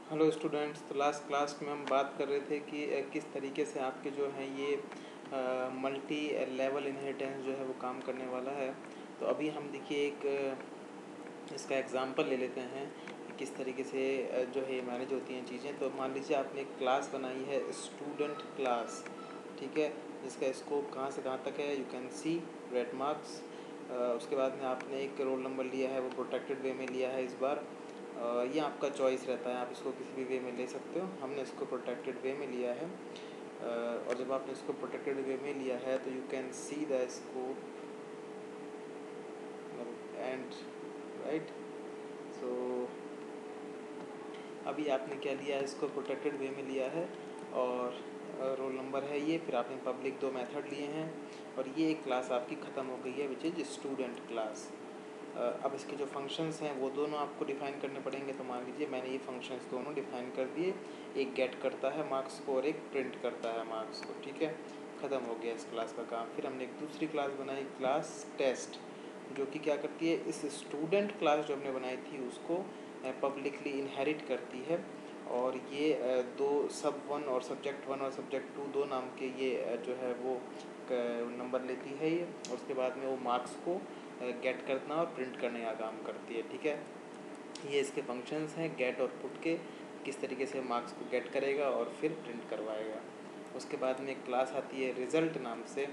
Hello students. तो last class में हम बात कर रहे थे कि किस तरीके से आपके जो हैं ये मल्टी लेवल इनहेरिटेंस जो है वो काम करने वाला है। तो अभी हम देखिए एक इसका एग्जांपल ले लेते हैं कि किस तरीके से जो है मैनेज होती हैं चीज़ें। तो मान लीजिए आपने एक क्लास बनाई है स्टूडेंट क्लास, ठीक है, जिसका स्कोप कहाँ से कहाँ तक है, you can C red marks. उसके बाद में आपने एक रोल नंबर लिया है, वो प्रोटेक्टेड वे में लिया है इस बार। ये आपका चॉइस रहता है, आप इसको किसी भी वे में ले सकते हो। हमने इसको प्रोटेक्टेड वे में लिया है। और जब आपने इसको प्रोटेक्टेड वे में लिया है तो you can see the scope and right. So अभी आपने क्या लिया है, इसको प्रोटेक्टेड वे में लिया है और रोल नंबर है ये, फिर आपने पब्लिक दो मेथड लिए हैं और ये एक क्लास आपकी ख़त्म हो गई है विच इज़ स्टूडेंट क्लास। अब इसके जो फंक्शंस हैं वो दोनों आपको डिफ़ाइन करने पड़ेंगे। तो मान लीजिए मैंने ये फंक्शंस दोनों डिफ़ाइन कर दिए, एक गेट करता है मार्क्स को और एक प्रिंट करता है मार्क्स को, ठीक है। ख़त्म हो गया इस क्लास का काम। फिर हमने एक दूसरी क्लास बनाई, क्लास टेस्ट, जो कि क्या करती है, इस स्टूडेंट क्लास जो हमने बनाई थी उसको पब्लिकली इनहेरिट करती है। और ये दो सब1 और सब्जेक्ट1 और सब्जेक्ट2 दो नाम के ये जो है वो नंबर लेती है ये। उसके बाद में वो मार्क्स को गेट करना और प्रिंट करने का काम करती है, ठीक है। ये इसके फंक्शंस हैं गेट और पुट के, किस तरीके से मार्क्स को गेट करेगा और फिर प्रिंट करवाएगा। उसके बाद में एक क्लास आती है रिज़ल्ट नाम से,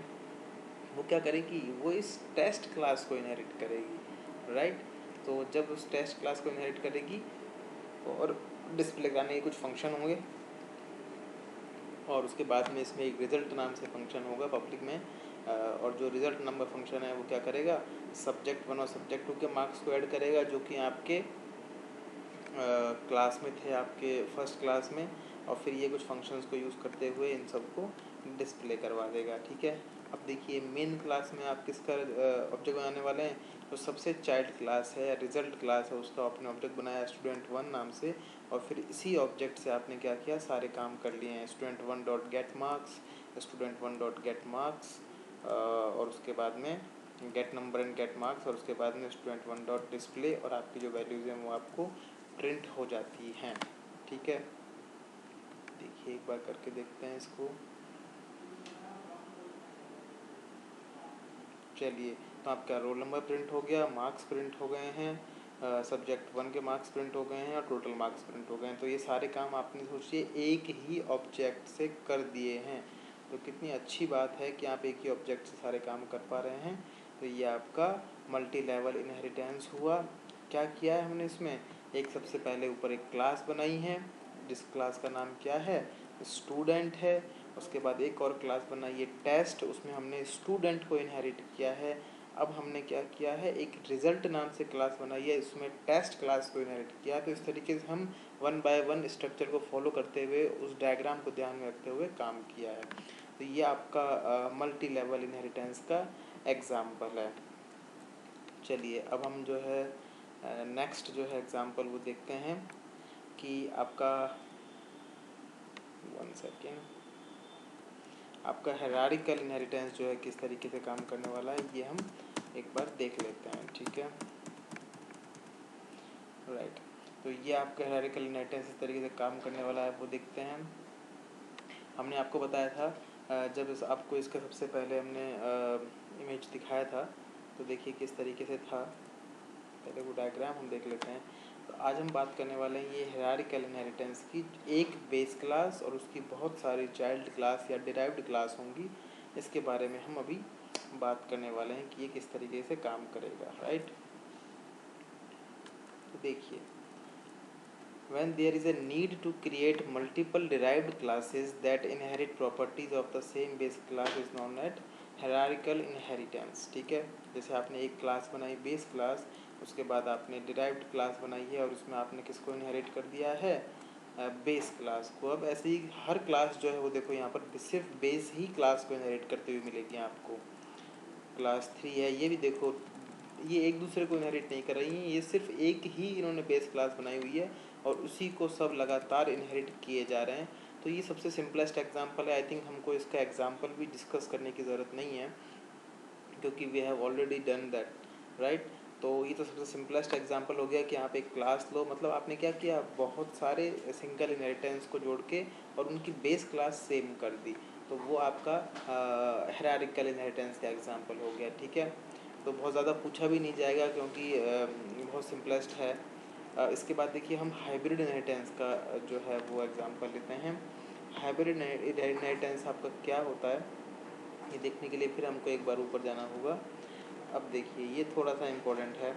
वो क्या करेगी, वो इस टेस्ट क्लास को इनहेरिट करेगी, राइट। तो जब उस टेस्ट क्लास को इनहेरिट करेगी और डिस्प्ले करने के कुछ फंक्शन होंगे और उसके बाद में इसमें एक रिज़ल्ट नाम से फंक्शन होगा पब्लिक में। और जो रिज़ल्ट नंबर फंक्शन है वो क्या करेगा, सब्जेक्ट1 और सब्जेक्ट2 के मार्क्स को ऐड करेगा जो कि आपके क्लास में थे, आपके फर्स्ट क्लास में। और फिर ये कुछ फंक्शंस को यूज़ करते हुए इन सबको डिस्प्ले करवा देगा, ठीक है। अब देखिए मेन क्लास में आप किसका ऑब्जेक्ट बनाने वाले हैं। तो सबसे चाइल्ड क्लास है, रिजल्ट क्लास है, उसका आपने ऑब्जेक्ट बनाया स्टूडेंट1 नाम से। और फिर इसी ऑब्जेक्ट से आपने क्या किया, सारे काम कर लिए हैं। Student one dot get marks, student one dot get marks, और उसके बाद में get number and get marks, और उसके बाद में स्टूडेंट1 डॉट डिस्प्ले, और आपकी जो वैल्यूज़ हैं वो आपको प्रिंट हो जाती हैं, ठीक है। देखिए एक बार करके देखते हैं इसको। चलिए, तो आपका रोल नंबर प्रिंट हो गया, मार्क्स प्रिंट हो गए हैं, सब्जेक्ट1 के मार्क्स प्रिंट हो गए हैं और टोटल मार्क्स प्रिंट हो गए हैं। तो ये सारे काम आपने सोचिए एक ही ऑब्जेक्ट से कर दिए हैं। तो कितनी अच्छी बात है कि आप एक ही ऑब्जेक्ट से सारे काम कर पा रहे हैं। तो ये आपका मल्टी लेवल इनहेरिटेंस हुआ। क्या किया है हमने इसमें, एक सबसे पहले ऊपर एक क्लास बनाई है जिस क्लास का नाम क्या है, स्टूडेंट है। उसके बाद एक और क्लास बनाई है टेस्ट, उसमें हमने स्टूडेंट को इनहेरिट किया है। अब हमने क्या किया है, एक रिजल्ट नाम से क्लास बनाई है, इसमें टेस्ट क्लास को इनहेरिट किया। तो इस तरीके से हम 1 बाय 1 स्ट्रक्चर को फॉलो करते हुए उस डायग्राम को ध्यान में रखते हुए काम किया है। तो ये आपका मल्टी लेवल इनहेरिटेंस का एग्जाम्पल है। चलिए अब हम जो है नेक्स्ट जो है एग्जाम्पल वो देखते हैं कि आपका 1 सेकेंड, आपका हायरार्किकल इनहेरिटेंस जो है किस तरीके से काम करने वाला है ये हम एक बार देख लेते हैं, ठीक है, राइट। तो ये आपका हायरार्किकल इनहेरिटेंस इस तरीके से काम करने वाला है, वो देखते हैं। हमने आपको बताया था जब आपको इसका सबसे पहले हमने इमेज दिखाया था, तो देखिए किस तरीके से था। पहले वो डायग्राम हम देख लेते हैं। तो आज हम बात करने वाले हैं ये हायरार्किकल इनहेरिटेंस की। एक बेस क्लास और उसकी बहुत सारी चाइल्ड क्लास या डिराइव्ड क्लास होंगी, इसके बारे में हम अभी बात करने वाले हैं कि ये किस तरीके से काम करेगा, राइट। तो देखिए, when there is a need to create multiple derived classes that inherit properties of the same base class is known as hierarchical inheritance, ठीक है। जैसे आपने एक क्लास बनाई बेस क्लास, उसके बाद आपने डिराइव्ड क्लास बनाई है और उसमें आपने किसको इनहेरिट कर दिया है, बेस क्लास को। अब ऐसे ही हर क्लास जो है वो देखो यहाँ पर सिर्फ बेस ही क्लास को इनहेरिट करते हुए मिलेगी आपको। क्लास 3 है, ये भी देखो ये एक दूसरे को इनहेरिट नहीं कर रही हैं, ये सिर्फ एक ही इन्होंने बेस क्लास बनाई हुई है और उसी को सब लगातार इनहेरिट किए जा रहे हैं। तो ये सबसे सिंपलेस्ट एग्जांपल है। आई थिंक हमको इसका एग्जांपल भी डिस्कस करने की ज़रूरत नहीं है क्योंकि we have already done that, right. तो ये तो सबसे सिंपलेस्ट एग्जांपल हो गया कि आप एक क्लास लो, मतलब आपने क्या किया, बहुत सारे सिंगल इनहेरिटेंस को जोड़ के और उनकी बेस क्लास सेम कर दी, तो वो आपका हायरार्किकल इनहेरिटेंस का एग्जांपल हो गया। ठीक है, तो बहुत ज़्यादा पूछा भी नहीं जाएगा क्योंकि बहुत सिंपलेस्ट है। इसके बाद देखिए हम हाइब्रिड इनहेरिटेंस का जो है वो एग्जांपल लेते हैं। हाइब्रिड इनहेरिटेंस आपका क्या होता है, ये देखने के लिए फिर हमको एक बार ऊपर जाना होगा। अब देखिए ये थोड़ा सा इम्पोर्टेंट है।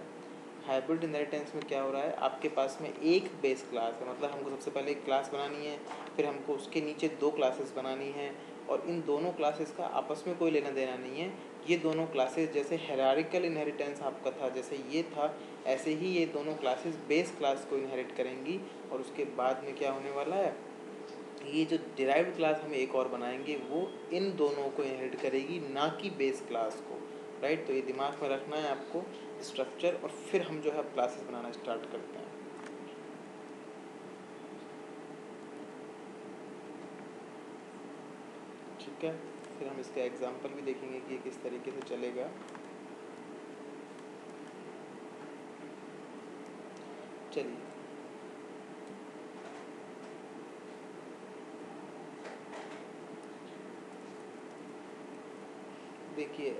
हाइब्रिड इनहेरिटेंस में क्या हो रहा है, आपके पास में एक बेस क्लास है, मतलब हमको सबसे पहले एक क्लास बनानी है, फिर हमको उसके नीचे दो क्लासेस बनानी है, और इन दोनों क्लासेस का आपस में कोई लेना देना नहीं है। ये दोनों क्लासेस जैसे हायरार्किकल इनहेरिटेंस आपका था, जैसे ये था, ऐसे ही ये दोनों क्लासेस बेस क्लास को इनहेरिट करेंगी। और उसके बाद में क्या होने वाला है, ये जो डिराइव्ड क्लास हम एक और बनाएंगे वो इन दोनों को इनहेरिट करेगी, ना कि बेस क्लास को। राइट, तो ये दिमाग में रखना है आपको स्ट्रक्चर, और फिर हम जो है क्लासेस बनाना स्टार्ट करते हैं। ठीक है, फिर हम इसका एग्जांपल भी देखेंगे कि ये किस तरीके से चलेगा। चलिए, देखिए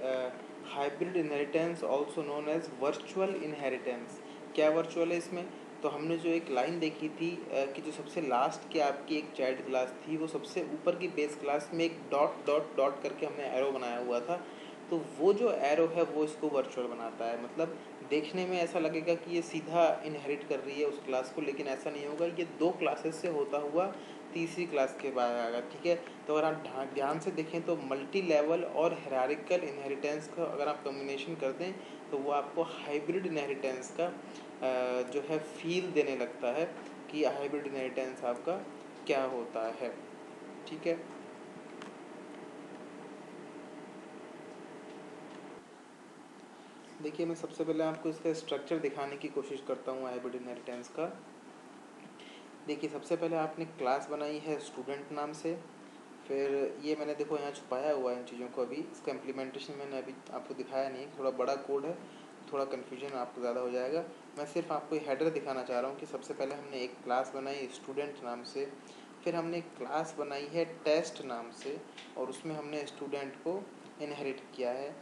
hybrid inheritance also known as virtual inheritance. क्या वर्चुअल है इसमें, तो हमने जो एक लाइन देखी थी कि जो सबसे लास्ट की आपकी एक चाइल्ड क्लास थी, वो सबसे ऊपर की बेस क्लास में एक डॉट डॉट डॉट करके हमने एरो बनाया हुआ था, तो वो जो एरो है वो इसको वर्चुअल बनाता है। मतलब देखने में ऐसा लगेगा कि ये सीधा इनहेरिट कर रही है उस क्लास को, लेकिन ऐसा नहीं होगा, ये दो क्लासेस से होता हुआ तीसरी क्लास के बाद आएगा। ठीक है, तो अगर आप ध्यान से देखें तो मल्टी लेवल और हायरार्किकल इनहेरिटेंस का अगर आप कम्बिनेशन कर दें तो वो आपको हाइब्रिड इनहेरिटेंस का जो है फील देने लगता है कि हाइब्रिड इनहेरिटेंस आपका क्या होता है। ठीक है, देखिए मैं सबसे पहले आपको इसका स्ट्रक्चर दिखाने की कोशिश करता हूँ हाइब्रिड इनहेरिटेंस का। देखिए सबसे पहले आपने क्लास बनाई है स्टूडेंट नाम से, फिर ये मैंने देखो यहाँ छुपाया हुआ है इन चीज़ों को, अभी इसका इम्प्लीमेंटेशन मैंने अभी आपको दिखाया नहीं, थोड़ा बड़ा कोड है, थोड़ा कन्फ्यूजन आपको ज़्यादा हो जाएगा। मैं सिर्फ आपको हेडर दिखाना चाह रहा हूँ कि सबसे पहले हमने एक क्लास बनाई स्टूडेंट नाम से, फिर हमने एक क्लास बनाई है टेस्ट नाम से, और उसमें हमने स्टूडेंट को इनहेरिट किया है।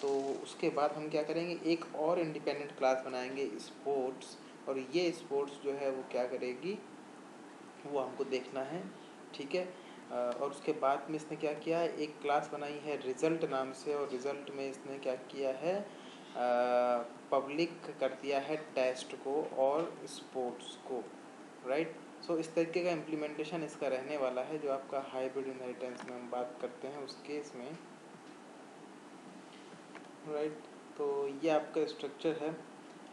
तो उसके बाद हम क्या करेंगे, एक और इंडिपेंडेंट क्लास बनाएंगे स्पोर्ट्स, और ये स्पोर्ट्स जो है वो क्या करेगी वो हमको देखना है। ठीक है, और उसके बाद में इसने क्या किया है, एक क्लास बनाई है रिज़ल्ट नाम से, और रिज़ल्ट में इसने क्या किया है, पब्लिक कर दिया है टेस्ट को और स्पोर्ट्स को। राइट, सो इस तरीके का इम्प्लीमेंटेशन इसका रहने वाला है जो आपका हाइब्रिड इनहेरिटेंस में हम बात करते हैं उस केस में। राइट, तो ये आपका स्ट्रक्चर है।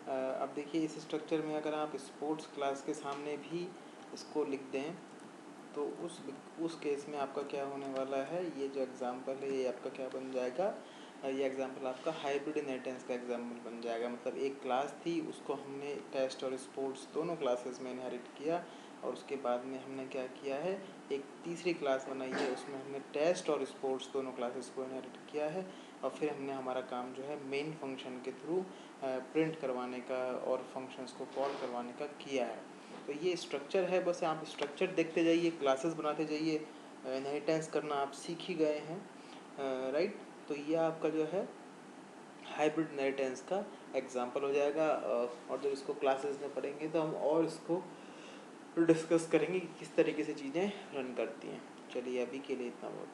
अब देखिए इस स्ट्रक्चर में अगर आप स्पोर्ट्स क्लास के सामने भी इसको लिख दें तो उस केस में आपका क्या होने वाला है, ये जो एग्जांपल है ये आपका क्या बन जाएगा, ये एग्जांपल आपका हाइब्रिड इनहेरिटेंस का एग्जांपल बन जाएगा। मतलब एक क्लास थी, उसको हमने टेस्ट और स्पोर्ट्स दोनों क्लासेस में इनहेरिट किया, और उसके बाद में हमने क्या किया है, एक तीसरी क्लास बनाई है, उसमें हमने टेस्ट और स्पोर्ट्स दोनों क्लासेस को इनहेरिट किया है, और फिर हमने हमारा काम जो है मेन फंक्शन के थ्रू प्रिंट करवाने का और फंक्शंस को कॉल करवाने का किया है। तो ये स्ट्रक्चर है, बस आप स्ट्रक्चर देखते जाइए, क्लासेस बनाते जाइए, इनहेरिटेंस करना आप सीख ही गए हैं। राइट, तो ये आपका जो है हाइब्रिड इनहेरिटेंस का एग्जांपल हो जाएगा, और जब इसको क्लासेस में पढ़ेंगे तो हम और इसको डिस्कस करेंगे कि किस तरीके से चीज़ें रन करती हैं। चलिए अभी के लिए इतना बहुत।